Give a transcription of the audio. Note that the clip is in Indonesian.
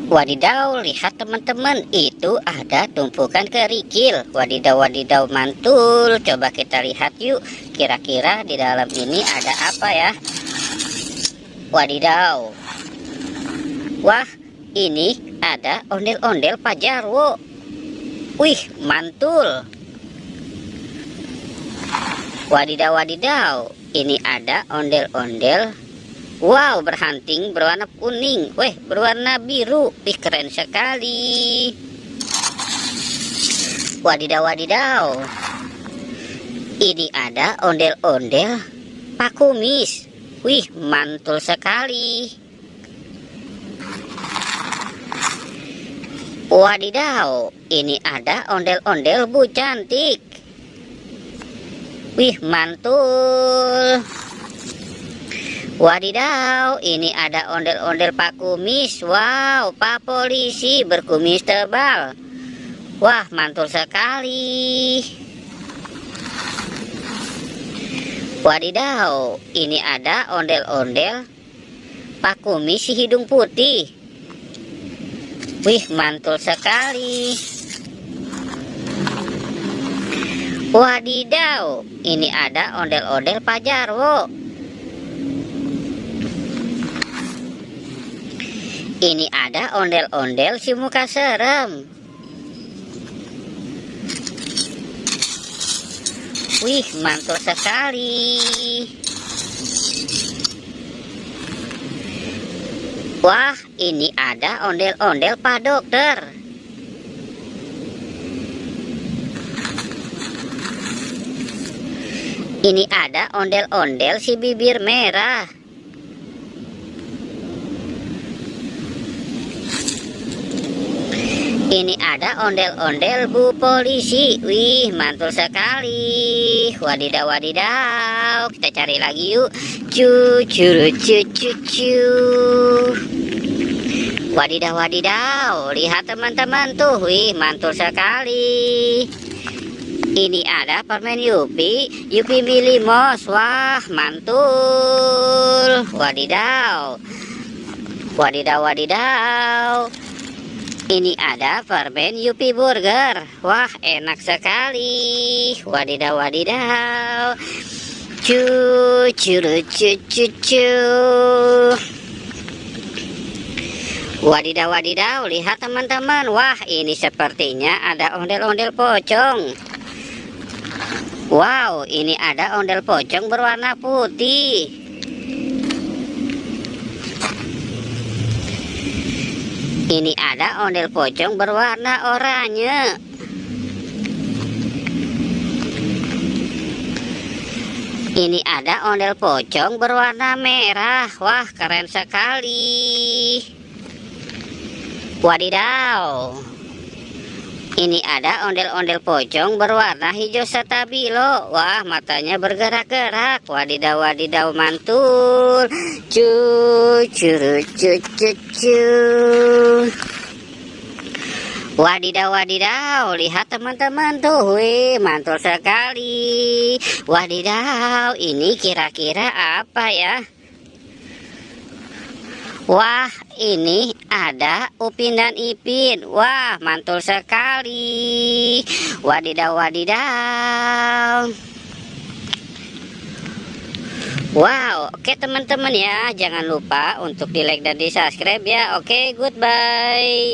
Wadidaw, lihat teman-teman, itu ada tumpukan kerikil. Wadidaw, wadidaw, mantul. Coba kita lihat yuk, kira-kira di dalam ini ada apa ya? Wadidaw. Wah, ini ada ondel-ondel Pak Jarwo. Wih, mantul. Wadidaw, wadidaw, ini ada ondel-ondel. Wow, berhanting berwarna kuning. Weh, berwarna biru. Wih, keren sekali. Wadidaw, wadidaw. Ini ada ondel-ondel Pak Kumis. Wih, mantul sekali. Wadidaw, ini ada ondel-ondel Bu Cantik. Wih, mantul. Wadidaw, ini ada ondel-ondel Pak Kumis. Wow, Pak Polisi berkumis tebal. Wah, mantul sekali. Wadidaw, ini ada ondel-ondel Pak Kumis si hidung putih. Wih, mantul sekali. Wadidaw, ini ada ondel-ondel Pak Jarwo. Ini ada ondel-ondel si muka serem. Wih, mantul sekali. Wah, ini ada ondel-ondel Pak Dokter. Ini ada ondel-ondel si bibir merah. Ini ada ondel-ondel Bu Polisi. Wih, mantul sekali. Wadidaw, wadidaw. Kita cari lagi yuk. Cucuru cucu. Wadidaw, wadidaw. Lihat teman-teman tuh. Wih, mantul sekali. Ini ada permen Yupi. Yupi Billy Mouse. Wah, mantul. Wadidaw. Wadidaw, wadidaw. Ini ada permen Yupi Burger. Wah, enak sekali. Wadidaw, wadidaw. Cucuru cucu. Wadidaw, wadidaw. Lihat teman-teman. Wah, ini sepertinya ada ondel-ondel pocong. Wow, ini ada ondel pocong berwarna putih. Ini ada ondel pocong berwarna oranye. Ini ada ondel pocong berwarna merah. Wah, keren sekali. Wadidaw. Ini ada ondel-ondel pocong berwarna hijau stabilo. Wah, matanya bergerak-gerak. Wadidaw, wadidaw, mantul. Cucuru cucu. Wadidaw, wadidaw. Lihat teman-teman tuh. Wih, mantul sekali. Wadidaw, ini kira-kira apa ya? Wah, ini ada Upin dan Ipin. Wah, mantul sekali. Wadidaw, wadidaw. Wow, oke teman-teman ya. Jangan lupa untuk di like dan di subscribe ya. Oke, goodbye.